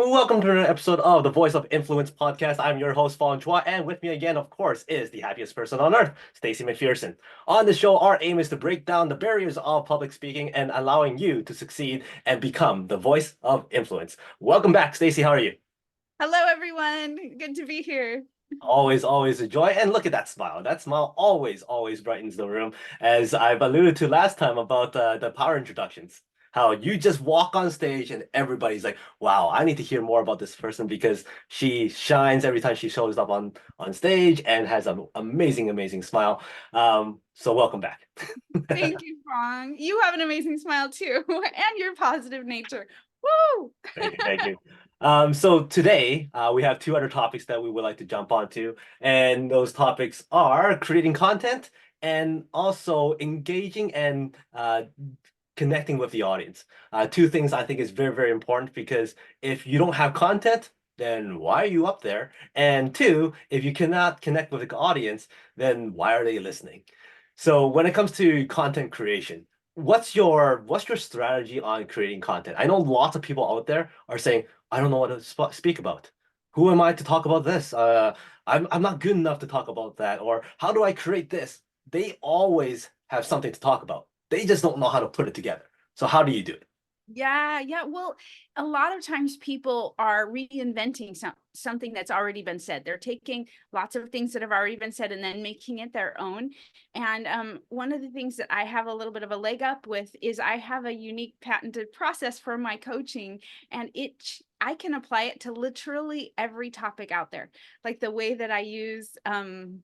Well, welcome to another episode of the Voice of Influence podcast. I'm your host, Fong Chua, and with me again, of course, is the happiest person on earth, Stacy McPherson. On the show, our aim is to break down the barriers of public speaking and allowing you to succeed and become the voice of influence. Welcome back, Stacy. How are you? Hello, everyone. Good to be here. Always a joy. And look at that smile. That smile always brightens the room, as I've alluded to last time about the power introductions. How you just walk on stage and everybody's like, wow, I need to hear more about this person because she shines every time she shows up on stage and has an amazing smile. So welcome back. Thank you, Fong. You have an amazing smile too, and your positive nature. Woo! Thank you. So today we have two other topics that we would like to jump onto, and those topics are creating content and also engaging and connecting with the audience. Two things I think is very important because if you don't have content, then why are you up there? And two, if you cannot connect with the audience, then why are they listening? So when it comes to content creation, what's your strategy on creating content? I know lots of people out there are saying, I don't know what to speak about. Who am I to talk about this? I'm not good enough to talk about that. Or how do I create this? They always have something to talk about. They just don't know how to put it together. So how do you do it? Yeah. Well, a lot of times people are reinventing something that's already been said. They're taking lots of things that have already been said and then making it their own. And one of the things that I have a little bit of a leg up with is I have a unique patented process for my coaching, and I can apply it to literally every topic out there. Like the way that I use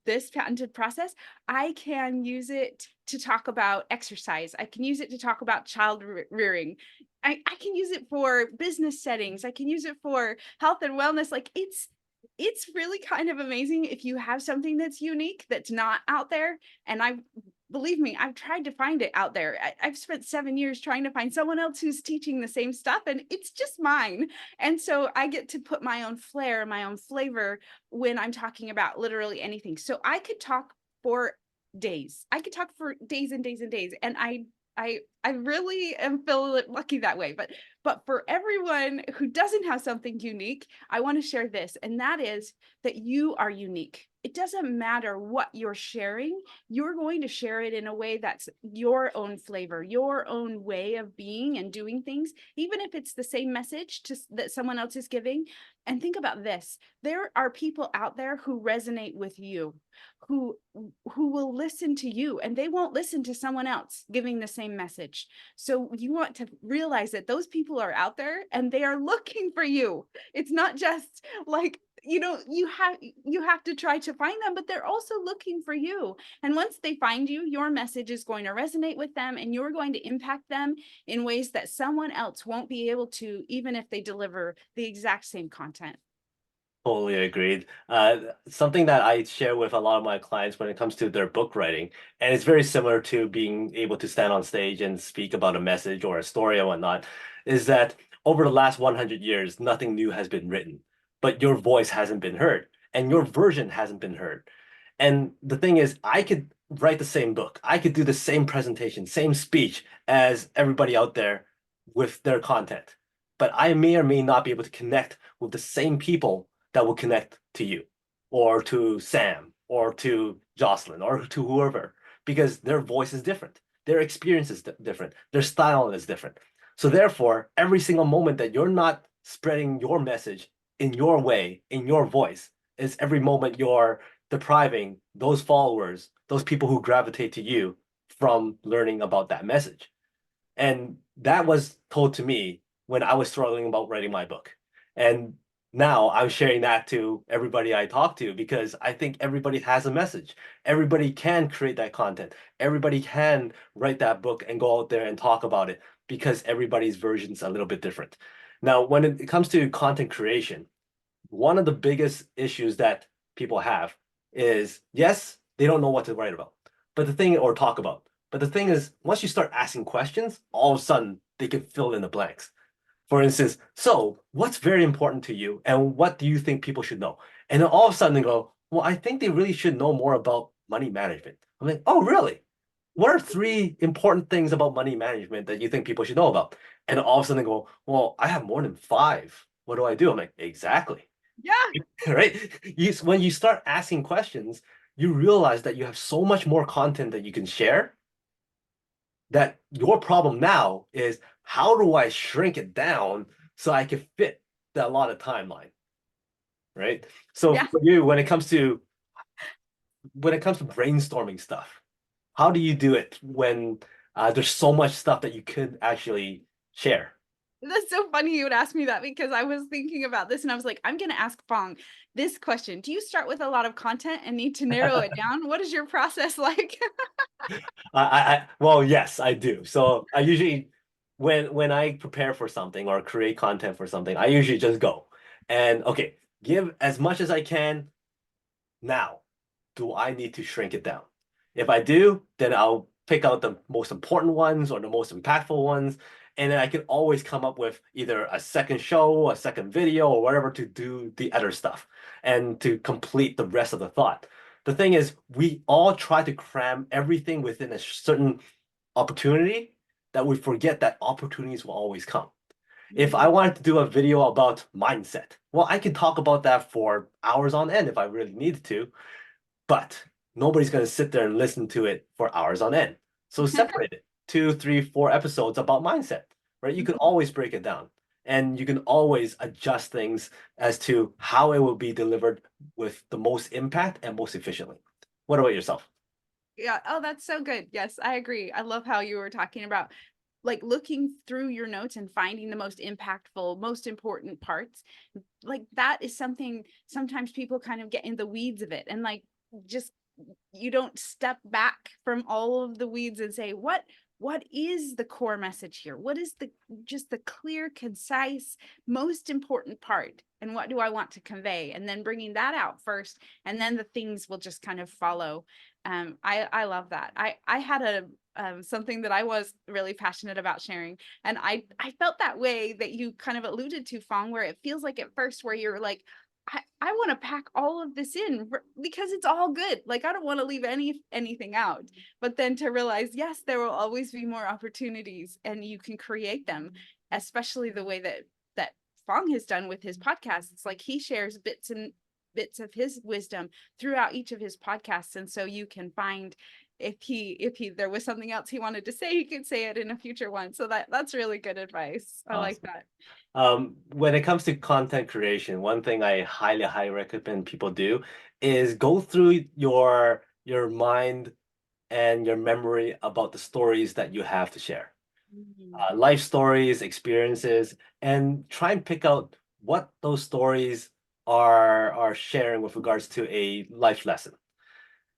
this patented process, I can use it to talk about exercise. I can use it to talk about child rearing. I can use it for business settings. I can use it for health and wellness. Like it's really kind of amazing if you have something that's unique, that's not out there. And believe me, I've tried to find it out there. I've spent 7 years trying to find someone else who's teaching the same stuff, and it's just mine. And so I get to put my own flair, my own flavor when I'm talking about literally anything. So I could talk for days. I could talk for days and days and days. And I really am feeling lucky that way. But for everyone who doesn't have something unique, I want to share this, and that is that you are unique. It doesn't matter what you're sharing, you're going to share it in a way that's your own flavor, your own way of being and doing things, even if it's the same message that someone else is giving. And think about this: there are people out there who resonate with you, who who will listen to you, and they won't listen to someone else giving the same message. So you want to realize that those people are out there and they are looking for you. It's not just like, you have to try to find them, but they're also looking for you. And once they find you, your message is going to resonate with them, and you're going to impact them in ways that someone else won't be able to, even if they deliver the exact same content. Totally agreed. Something that I share with a lot of my clients when it comes to their book writing, and it's very similar to being able to stand on stage and speak about a message or a story and whatnot, is that over the last 100 years, nothing new has been written, but your voice hasn't been heard and your version hasn't been heard. And the thing is, I could write the same book, I could do the same presentation, same speech as everybody out there with their content, but I may or may not be able to connect with the same people that will connect to you or to Sam or to Jocelyn or to whoever because their voice is different. Their experience is different. Their style is different. So therefore, every single moment that you're not spreading your message in your way, in your voice, is every moment you're depriving those followers, those people who gravitate to you from learning about that message. And that was told to me when I was struggling about writing my book. And now I'm sharing that to everybody I talk to because I think everybody has a message. Everybody can create that content. Everybody can write that book and go out there and talk about it because everybody's version is a little bit different. Now, when it comes to content creation, one of the biggest issues that people have is yes, they don't know what to write about, but the thing or talk about. But the thing is, once you start asking questions, all of a sudden they can fill in the blanks. For instance, so what's very important to you and what do you think people should know? And then all of a sudden they go, well, I think they really should know more about money management. I'm like, oh, really? What are three important things about money management that you think people should know about? And all of a sudden they go, well, I have more than five. What do I do? I'm like, exactly. Yeah. Right? When you start asking questions, you realize that you have so much more content that you can share, that your problem now is how do I shrink it down so I can fit the allotted timeline, right? So Yeah. for you, when it comes to brainstorming stuff, how do you do it when there's so much stuff that you could actually share? That's so funny you would ask me that because I was thinking about this and I was like, I'm going to ask Fong this question. Do you start with a lot of content and need to narrow it down? What is your process like? Well, yes, I do. So I usually, when I prepare for something or create content for something, I usually just go and okay, give as much as I can now. Do I need to shrink it down? If I do, then I'll pick out the most important ones or the most impactful ones, and then I can always come up with either a second show, a second video, or whatever to do the other stuff and to complete the rest of the thought. The thing is, we all try to cram everything within a certain opportunity that we forget that opportunities will always come. If I Mm. wanted to do a video about mindset, well, I can talk about that for hours on end if I really needed to, but nobody's going to sit there and listen to it for hours on end. So separate it, two, three, 4 episodes about mindset, right? You can always break it down and you can always adjust things as to how it will be delivered with the most impact and most efficiently. What about yourself? Yeah. Oh, that's so good. Yes, I agree. I love how you were talking about like looking through your notes and finding the most impactful, most important parts. Like that is something sometimes people kind of get in the weeds of it and like just you don't step back from all of the weeds and say what is the core message here, what is the just the clear, concise, most important part, and what do I want to convey, and then bringing that out first, and then the things will just kind of follow. I love that. I had a something that I was really passionate about sharing, and I felt that way that you kind of alluded to, Fong, where it feels like at first where you're like, I want to pack all of this in because it's all good. Like I don't want to leave anything out. But then to realize, yes, there will always be more opportunities and you can create them, especially the way that Fong has done with his podcast. It's like he shares bits of his wisdom throughout each of his podcasts. And so you can find if he there was something else he wanted to say, he could say it in a future one. So that's really good advice. I like Awesome. that. When it comes to content creation, one thing I highly, highly recommend people do is go through your mind and your memory about the stories that you have to share. Mhm. Life stories, experiences, and try and pick out what those stories are sharing with regards to a life lesson.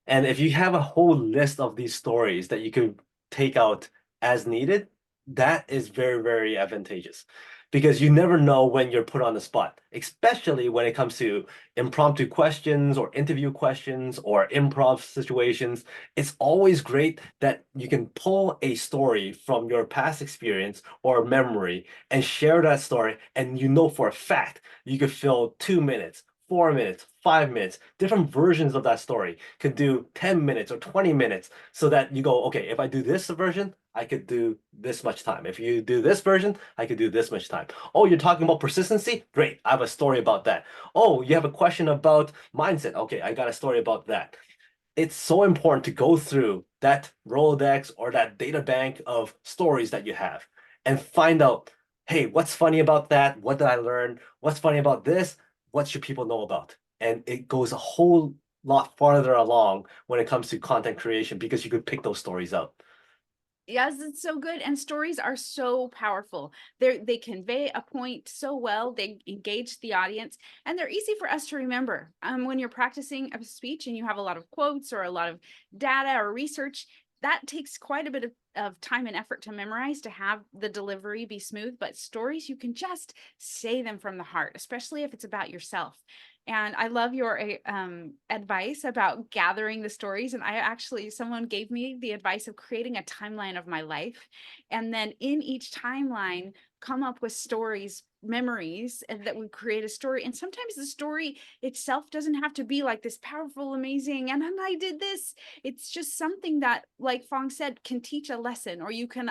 And if you have a whole list of these stories that you could take out as needed, that is very, very advantageous because you never know when you're put on the spot, especially when it comes to impromptu questions or interview questions or improv situations. It's always great that you can pull a story from your past experience or memory and share that story. And you know for a fact you could fill 2 minutes, 4 minutes, 5 minutes, different versions of that story could do 10 minutes or 20 minutes so that you go, okay, if I do this version, I could do this much time. If you do this version, I could do this much time. Oh, you're talking about persistency? Great. I have a story about that. Oh, you have a question about mindset. Okay, I got a story about that. It's so important to go through that Rolodex or that data bank of stories that you have and find out, hey, what's funny about that? What did I learn? What's funny about this? What should people know about? And it goes a whole lot farther along when it comes to content creation because you could pick those stories out. Yes, it's so good. And stories are so powerful. They convey a point so well. They engage the audience and they're easy for us to remember. When you're practicing a speech and you have a lot of quotes or a lot of data or research, that takes quite a bit of time and effort to memorize to have the delivery be smooth. But stories, you can just say them from the heart, especially if it's about yourself. And I love your advice about gathering the stories. And I actually, someone gave me the advice of creating a timeline of my life. And then in each timeline, come up with stories, memories, and that would create a story. And sometimes the story itself doesn't have to be like this powerful, amazing, and I did this. It's just something that, like Fong said, can teach a lesson, or you can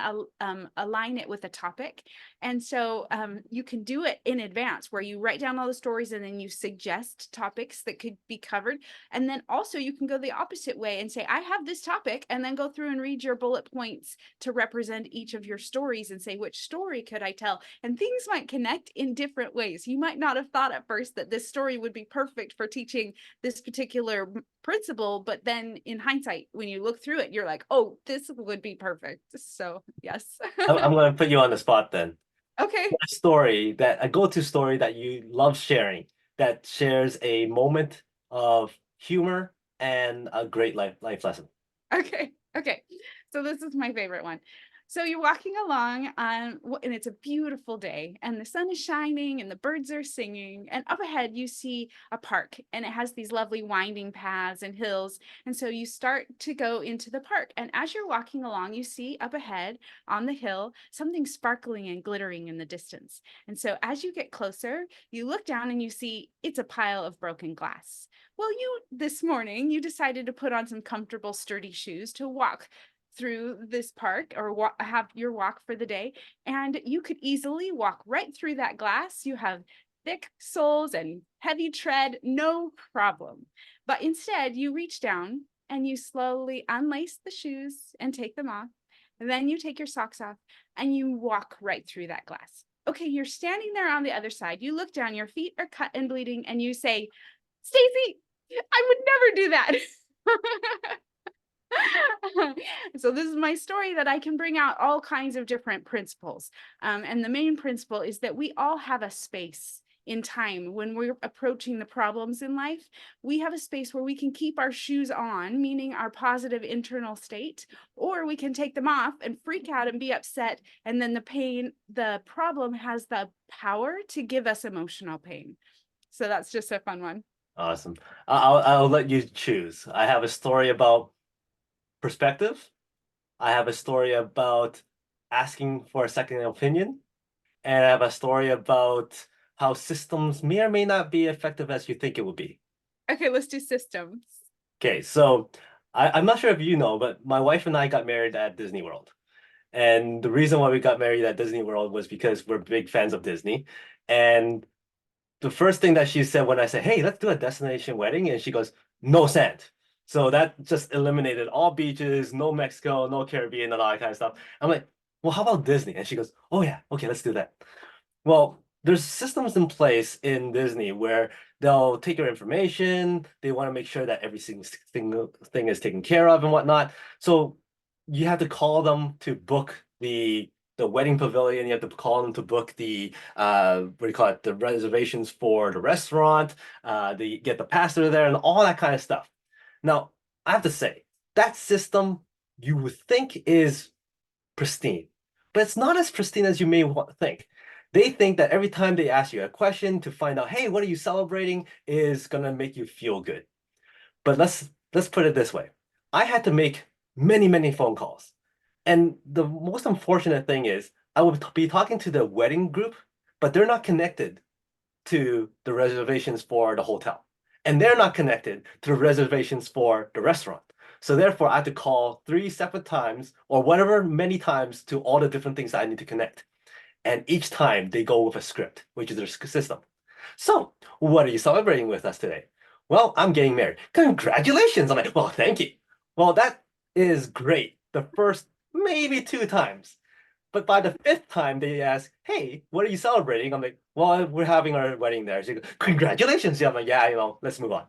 align it with a topic. And so you can do it in advance, where you write down all the stories and then you suggest topics that could be covered. And then also you can go the opposite way and say, I have this topic, and then go through and read your bullet points to represent each of your stories and say, which story could I tell? And things might connect in different ways. You might not have thought at first that this story would be perfect for teaching this particular principle, but then in hindsight, when you look through it, you're like, oh, this would be perfect. So yes. I'm going to put you on the spot then. Okay. A go-to story that you love sharing, that shares a moment of humor and a great life lesson. Okay. Okay. So this is my favorite one. So you're walking along and it's a beautiful day, and the sun is shining and the birds are singing, and up ahead you see a park, and it has these lovely winding paths and hills. And so you start to go into the park, and as you're walking along, you see up ahead on the hill something sparkling and glittering in the distance. And so as you get closer, you look down and you see it's a pile of broken glass. Well, this morning you decided to put on some comfortable, sturdy shoes to walk through this park, or have your walk for the day, and you could easily walk right through that glass. You have thick soles and heavy tread, no problem. But instead, you reach down and you slowly unlace the shoes and take them off. And then you take your socks off and you walk right through that glass. Okay, you're standing there on the other side. You look down, your feet are cut and bleeding, and you say, Stacy, I would never do that. So this is my story that I can bring out all kinds of different principles. And the main principle is that we all have a space in time when we're approaching the problems in life. We have a space where we can keep our shoes on, meaning our positive internal state, or we can take them off and freak out and be upset. And then the problem has the power to give us emotional pain. So that's just a fun one. Awesome. I'll let you choose. I have a story about perspective. I have a story about asking for a second opinion, and I have a story about how systems may or may not be effective as you think it would be. Okay, let's do systems. Okay, so I'm not sure if you know, but my wife and I got married at Disney World. And the reason why we got married at Disney World was because we're big fans of Disney. And the first thing that she said when I said, hey, let's do a destination wedding, and she goes, no sand. So that just eliminated all beaches, no Mexico, no Caribbean, and all that kind of stuff. I'm like, well, how about Disney? And she goes, oh yeah, okay, let's do that. Well, there's systems in place in Disney where they'll take your information, they want to make sure that every single thing is taken care of and whatnot. So you have to call them to book the wedding pavilion, you have to call them to book the what do you call it, the reservations for the restaurant, the get the pastor there and all that kind of stuff. Now, I have to say, that system you would think is pristine, but it's not as pristine as you may think. They think that every time they ask you a question to find out, hey, what are you celebrating, is gonna make you feel good. But let's put it this way. I had to make many phone calls. And the most unfortunate thing is I would be talking to the wedding group, but they're not connected to the reservations for the hotel. And they're not connected to the reservations for the restaurant. So therefore, I have to call 3 separate times or whatever many times to all the different things that I need to connect. And each time they go with a script, which is their system. So, what are you celebrating with us today? Well, I'm getting married. Congratulations. I'm like, well, thank you. Well, that is great. The first maybe 2 times. But by the fifth time, they ask, hey, what are you celebrating? I'm like, well, we're having our wedding there. She goes, congratulations. Yeah, I'm like, yeah, let's move on.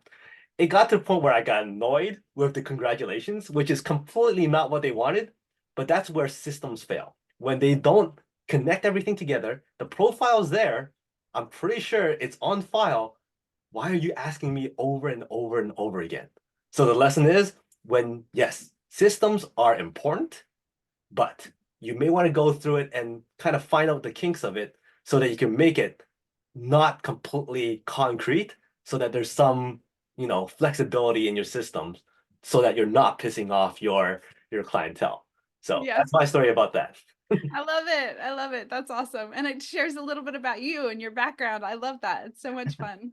It got to the point where I got annoyed with the congratulations, which is completely not what they wanted. But that's where systems fail. When they don't connect everything together, the profile's there. I'm pretty sure it's on file. Why are you asking me over and over and over again? So the lesson is yes, systems are important, but you may want to go through it and kind of find out the kinks of it so that you can make it not completely concrete, so that there's some, flexibility in your systems so that you're not pissing off your clientele. So Yes. that's my story about that. I love it. I love it. That's awesome. And it shares a little bit about you and your background. I love that. It's so much fun.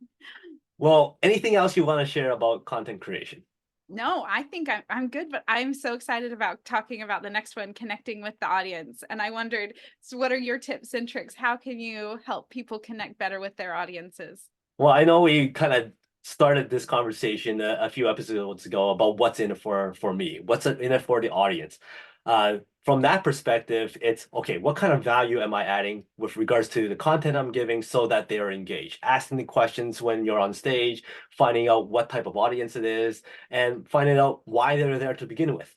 Well, anything else you want to share about content creation? No, I think I'm good, but I'm so excited about talking about the next one, connecting with the audience. And I wondered, so what are your tips and tricks? How can you help people connect better with their audiences? Well, I know we kind of started this conversation a few episodes ago about what's in it for me, what's in it for the audience. From that perspective, it's okay, what kind of value am I adding with regards to the content I'm giving so that they are engaged? Asking the questions when you're on stage, finding out what type of audience it is, and finding out why they're there to begin with.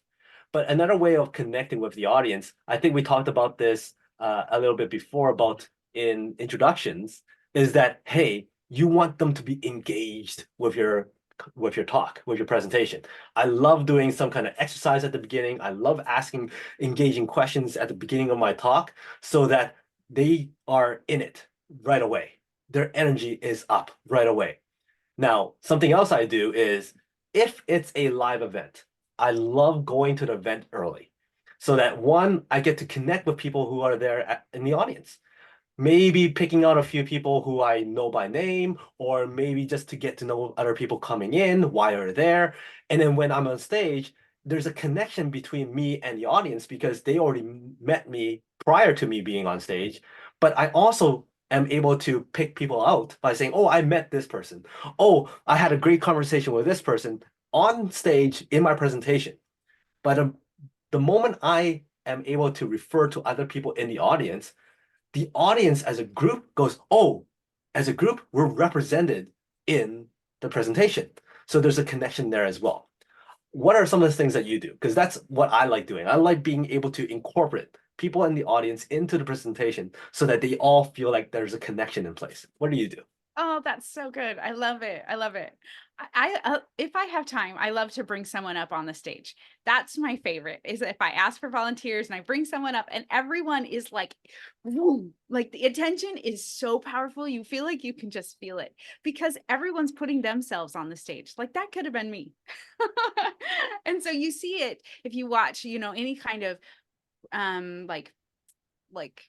But another way of connecting with the audience, I think we talked about this a little bit before about in introductions, is that hey, you want them to be engaged with your talk, with your presentation. I love doing some kind of exercise at the beginning. I love asking engaging questions at the beginning of my talk so that they are in it right away. Their energy is up right away. Now, something else I do is if it's a live event, I love going to the event early so that one, I get to connect with people who are there in the audience. Maybe picking out a few people who I know by name, or maybe just to get to know other people coming in, why are they there. And then when I'm on stage, there's a connection between me and the audience because they already met me prior to me being on stage. But I also am able to pick people out by saying, oh, I met this person. Oh, I had a great conversation with this person on stage in my presentation. But the moment I am able to refer to other people in the audience as a group goes, oh, as a group, we're represented in the presentation. So there's a connection there as well. What are some of the things that you do? Because that's what I like doing. I like being able to incorporate people in the audience into the presentation so that they all feel like there's a connection in place. What do you do? Oh, that's so good. I love it. I love it. If I have time, I love to bring someone up on the stage. That's my favorite. Is if I ask for volunteers and I bring someone up and everyone is like, woo, like the attention is so powerful. You feel like you can just feel it because everyone's putting themselves on the stage. Like that could have been me. And so you see it if you watch, any kind of like like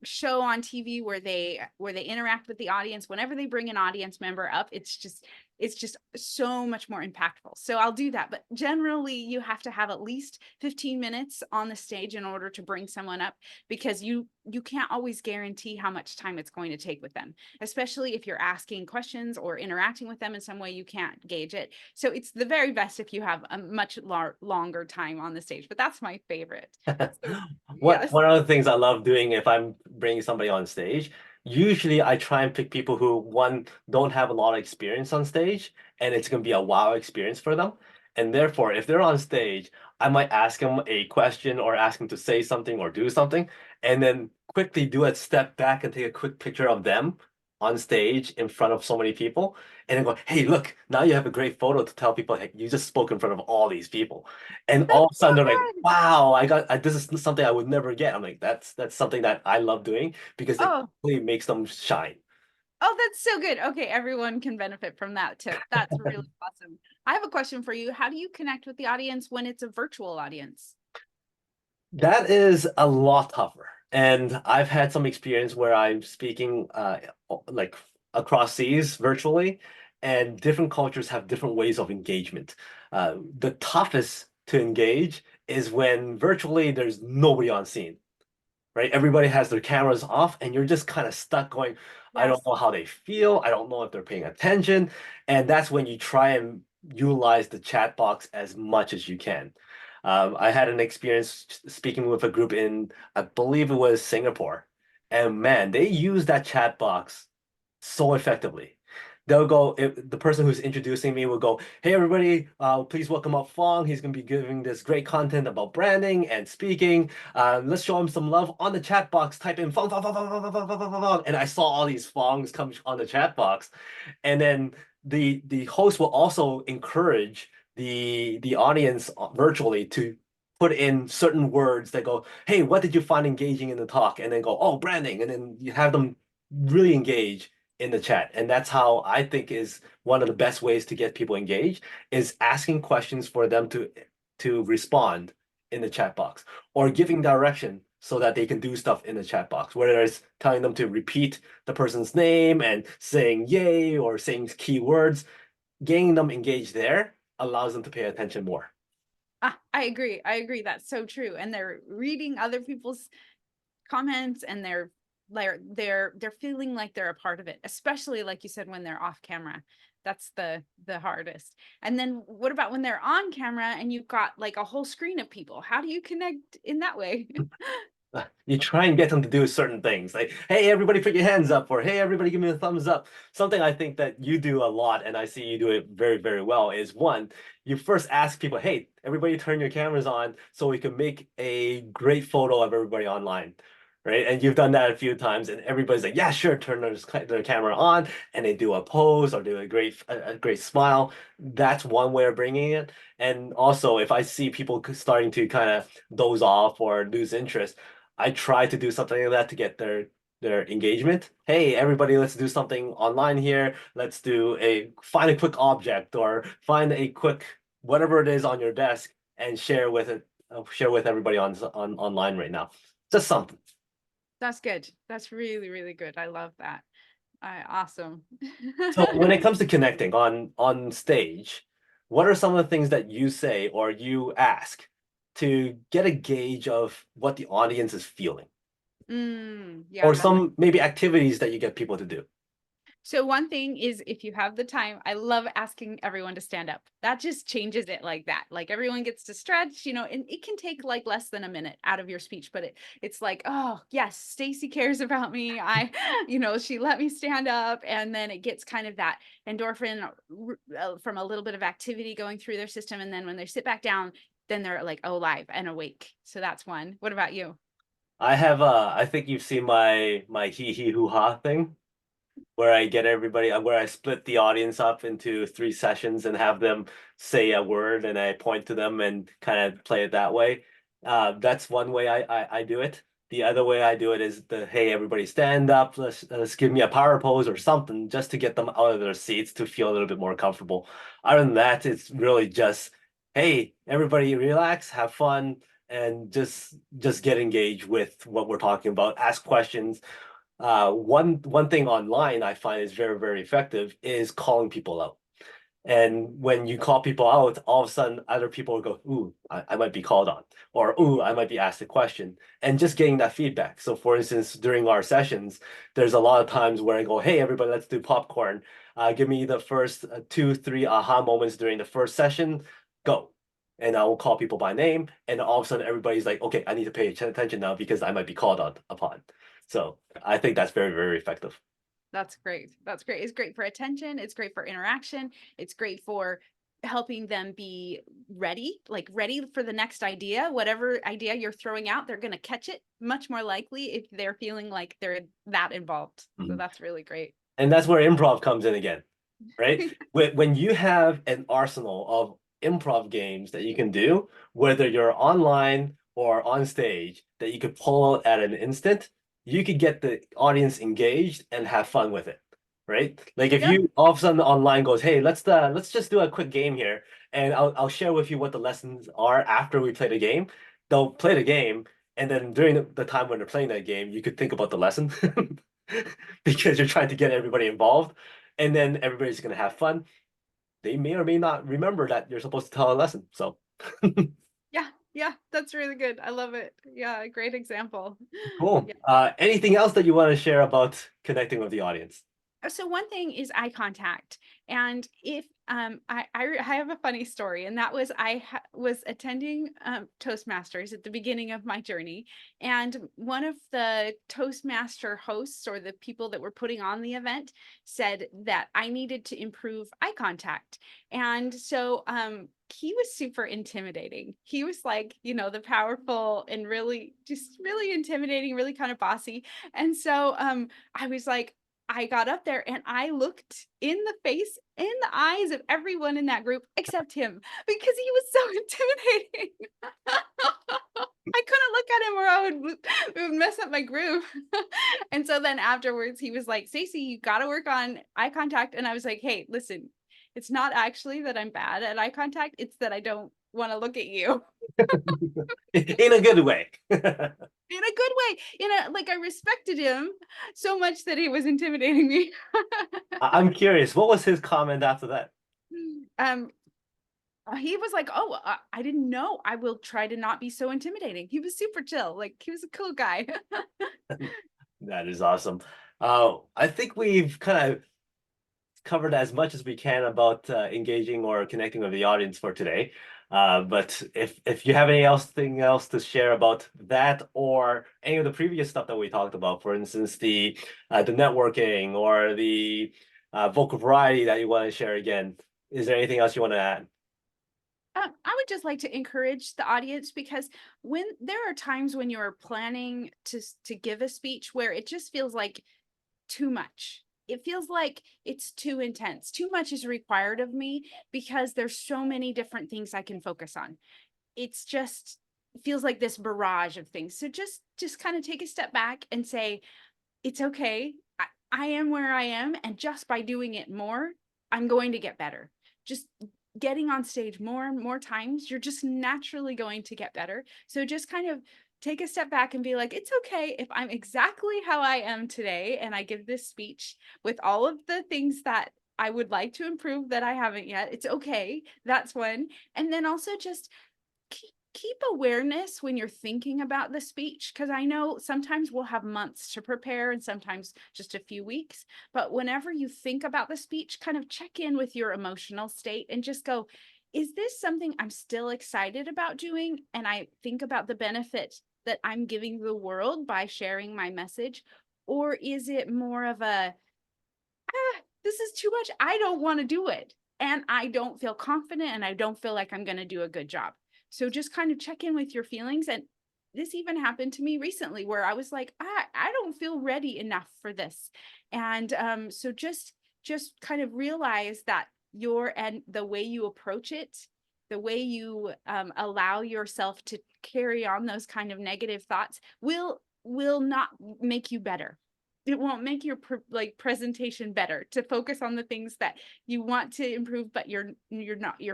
show on TV where they interact with the audience. Whenever they bring an audience member up, it's just so much more impactful. So I'll do that, but generally you have to have at least 15 minutes on the stage in order to bring someone up because you can't always guarantee how much time it's going to take with them, especially if you're asking questions or interacting with them in some way. You can't gauge it, so it's the very best if you have a much longer time on the stage, but that's my favorite. So What yes. one of the things I love doing if I'm bringing somebody on stage, usually I try and pick people who one don't have a lot of experience on stage, and it's gonna be a wow experience for them. And therefore, if they're on stage, I might ask them a question or ask them to say something or do something, and then quickly do a step back and take a quick picture of them on stage in front of so many people, and then go, "Hey, look! Now you have a great photo to tell people, hey, you just spoke in front of all these people." And all That's of a so sudden they're like, good. wow, this is something I would never get. I'm like, that's something that I love doing because it Oh, really makes them shine. oh, that's so good. Okay, everyone can benefit from that tip. That's really awesome. I have a question for you. How do you connect with the audience when it's a virtual audience? That is a lot tougher. And I've had some experience where I'm speaking like across seas virtually, and different cultures have different ways of engagement. The toughest to engage is when virtually there's nobody on scene. Right? Everybody has their cameras off, and you're just kind of stuck going, I don't Yes. know how they feel. I don't know if they're paying attention. And that's when you try and utilize the chat box as much as you can. I had an experience speaking with a group in, I believe it was Singapore. And man, they use that chat box so effectively. They'll go, if the person who's introducing me will go, hey everybody, please welcome up Fong. He's gonna be giving this great content about branding and speaking. Let's show him some love on the chat box. Type in Fong, Fong, Fong, Fong, Fong, Fong, Fong, Fong, Fong, Fong. And I saw all these Fongs come on the chat box. And then the host will also encourage the audience virtually to put in certain words that go, hey, what did you find engaging in the talk? And then go, oh, branding. And then you have them really engage in the chat. And that's how I think is one of the best ways to get people engaged is asking questions for them to respond in the chat box or giving direction so that they can do stuff in the chat box, whether it's telling them to repeat the person's name and saying yay or saying keywords. Getting them engaged there allows them to pay attention more. I agree. I agree. That's so true. And they're reading other people's comments, and they're feeling like they're a part of it, especially like you said, when they're off camera. That's the hardest. And then what about when they're on camera and you've got like a whole screen of people? How do you connect in that way? You try and get them to do certain things like, hey, everybody put your hands up, or hey, everybody give me a thumbs up. Something I think that you do a lot, and I see you do it very, very well, is one, you first ask people, hey, everybody turn your cameras on so we can make a great photo of everybody online. Right. And you've done that a few times, and everybody's like, yeah, sure, turn their camera on, and they do a pose or do a great smile. That's one way of bringing it. And also, if I see people starting to kind of doze off or lose interest, I try to do something like that to get their engagement. Hey, everybody, let's do something online here. Let's find a quick object or find a quick whatever it is on your desk and share with everybody on online right now. Just something. That's good. That's really, really good. I love that. Awesome. So when it comes to connecting on stage, what are some of the things that you say or you ask to get a gauge of what the audience is feeling? Yeah, Or some maybe activities that you get people to do. so one thing is, if you have the time, I love asking everyone to stand up. That just changes it like that. Like everyone gets to stretch, and it can take like less than a minute out of your speech, but it's like, oh yes, Stacy cares about me. She let me stand up, and then it gets kind of that endorphin from a little bit of activity going through their system, and then when they sit back down, then they're like, oh, live and awake. So that's one. What about you? I think you've seen my hee hee hoo ha thing where I get everybody where I split the audience up into three sessions and have them say a word and I point to them and kind of play it that way. That's one way I do it. The other way I do it is hey, everybody stand up, let's give me a power pose or something just to get them out of their seats to feel a little bit more comfortable. Other than that, it's really just hey, everybody relax, have fun, and just get engaged with what we're talking about. Ask questions. One thing online I find is very, very effective is calling people out. And when you call people out, all of a sudden other people will go, ooh, I might be called on, or ooh, I might be asked a question, and just getting that feedback. So for instance, during our sessions, there's a lot of times where I go, hey, everybody, let's do popcorn. Give me the first two, three aha moments during the first session, go. And I will call people by name, and all of a sudden everybody's like, okay, I need to pay attention now because I might be called on upon. So I think that's very, very effective. That's great. That's great. It's great for attention. It's great for interaction. It's great for helping them be ready, like ready for the next idea. Whatever idea you're throwing out, they're going to catch it much more likely if they're feeling like they're that involved. So Mhm. that's really great. And that's where improv comes in again, right? When you have an arsenal of improv games that you can do, whether you're online or on stage, that you could pull at an instant, you could get the audience engaged and have fun with it, right? Like if Yep. you all of a sudden online goes, hey, let's just do a quick game here, and I'll share with you what the lessons are after we play the game. They'll play the game, and then during the time when they're playing that game, you could think about the lesson because you're trying to get everybody involved, and then everybody's gonna have fun. They may or may not remember that you're supposed to tell a lesson. So Yeah. Yeah. That's really good. I love it. Yeah. Great example. cool. Yeah. Anything else that you want to share about connecting with the audience? So one thing is eye contact, and if I have a funny story, and that was was attending Toastmasters at the beginning of my journey, and one of the Toastmaster hosts, or the people that were putting on the event, said that I needed to improve eye contact. And so he was super intimidating. He was like, the powerful and really just really intimidating, really kind of bossy. And so I was like, I got up there and I looked in the face, in the eyes of everyone in that group except him, because he was so intimidating. I couldn't look at him or it would mess up my groove. And so then afterwards he was like, Stacey, you got to work on eye contact. And I was like, hey, listen, it's not actually that I'm bad at eye contact. It's that I don't want to look at you In a good way. in a good way. In a like I respected him so much that he was intimidating me. I'm curious, what was his comment after that? um he was like, "Oh, I didn't know. I will try to not be so intimidating." He was super chill. Like he was a cool guy. That is awesome. I think we've kind of covered as much as we can about engaging or connecting with the audience for today. But if you have anything else to share about that or any of the previous stuff that we talked about, for instance, the networking or the vocal variety that you want to share again, is there anything else you want to add? I would just like to encourage the audience because when there are times when you're planning to give a speech where it just feels like too much. It feels like it's too intense. Too much is required of me because there's so many different things I can focus on. It's just it feels like this barrage of things. So just kind of take a step back and say, it's okay. I am where I am. And just by doing it more, I'm going to get better. Just getting on stage more and more times, you're just naturally going to get better. So just kind of take a step back and be like, it's okay if I'm exactly how I am today. And I give this speech with all of the things that I would like to improve that I haven't yet. It's okay. That's one. And then also just keep awareness when you're thinking about the speech, because I know sometimes we'll have months to prepare and sometimes just a few weeks, but whenever you think about the speech, kind of check in with your emotional state and just go, is this something I'm still excited about doing? And I think about the benefit that I'm giving the world by sharing my message, or is it more of a, this is too much, I don't want to do it, and I don't feel confident and I don't feel like I'm going to do a good job. So just kind of check in with your feelings. And this even happened to me recently where I was like, I don't feel ready enough for this. And so just kind of realize that and the way you approach it, the way you allow yourself to carry on those kind of negative thoughts will not make you better. It won't make your presentation better to focus on the things that you want to improve, but you're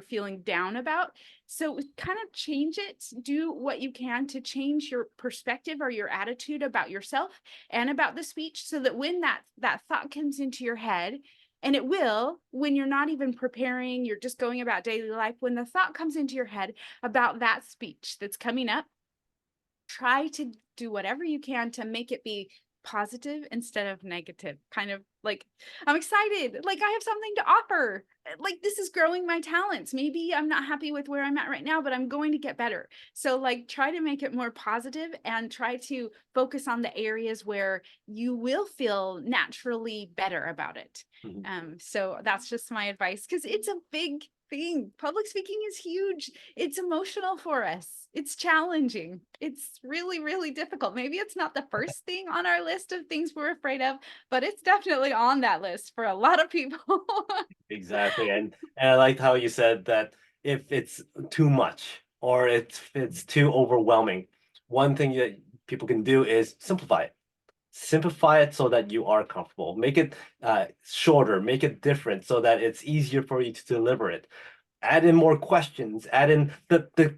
feeling down about. So kind of change it. Do what you can to change your perspective or your attitude about yourself and about the speech, so that when that thought comes into your head, and it will, when you're not even preparing, you're just going about daily life, when the thought comes into your head about that speech that's coming up, try to do whatever you can to make it be positive instead of negative. Kind of like, I'm excited, like I have something to offer, like this is growing my talents. Maybe I'm not happy with where I'm at right now, but I'm going to get better. So like try to make it more positive and try to focus on the areas where you will feel naturally better about it. Mhm. So that's just my advice, because it's a big thing. Public speaking is huge. It's emotional for us. It's challenging. It's really, really difficult. Maybe it's not the first thing on our list of things we're afraid of, but it's definitely on that list for a lot of people. Exactly. And I liked how you said that if it's too much or it's too overwhelming, one thing that people can do is simplify it. Simplify it so that you are comfortable. Make it shorter, make it different so that it's easier for you to deliver it. Add in more questions, add in the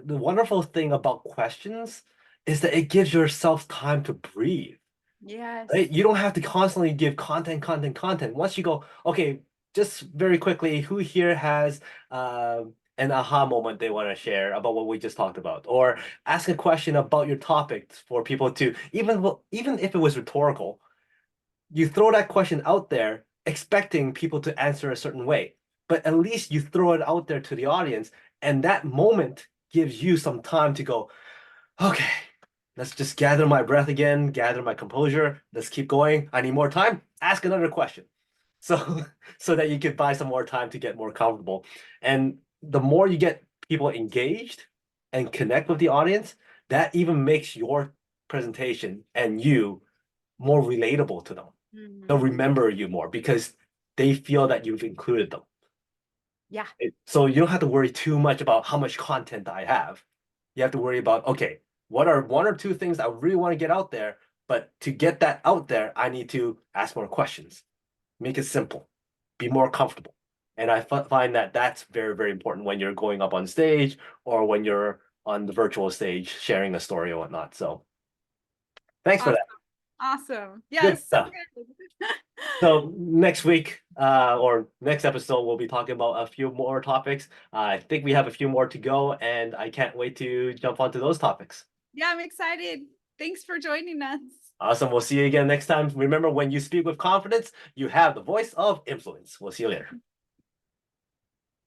wonderful thing about questions is that it gives yourself time to breathe, Yes. right? You don't have to constantly give content, content, content. Once you go, okay, just very quickly, who here has an aha moment they want to share about what we just talked about, or ask a question about your topic for people to even if it was rhetorical, you throw that question out there expecting people to answer a certain way, but at least you throw it out there to the audience, and that moment gives you some time to go, okay, let's just gather my breath again, gather my composure. Let's keep going. I need more time. Ask another question. So so that you can buy some more time to get more comfortable. And the more you get people engaged and connect with the audience, that even makes your presentation and you more relatable to them. They'll Mhm. remember you more because they feel that you've included them. Yeah. So you don't have to worry too much about how much content I have. You have to worry about, okay, what are one or two things I really want to get out there? But to get that out there, I need to ask more questions. Make it simple. Be more comfortable. And I find that that's very, very important when you're going up on stage or when you're on the virtual stage sharing a story or whatnot. So thanks for Awesome. that. Awesome. Good Yes, so stuff. good. So next week, or next episode, we'll be talking about a few more topics. I think we have a few more to go, and I can't wait to jump onto those topics. Yeah, I'm excited. Thanks for joining us. Awesome. We'll see you again next time. Remember, when you speak with confidence, you have the voice of influence. We'll see you later.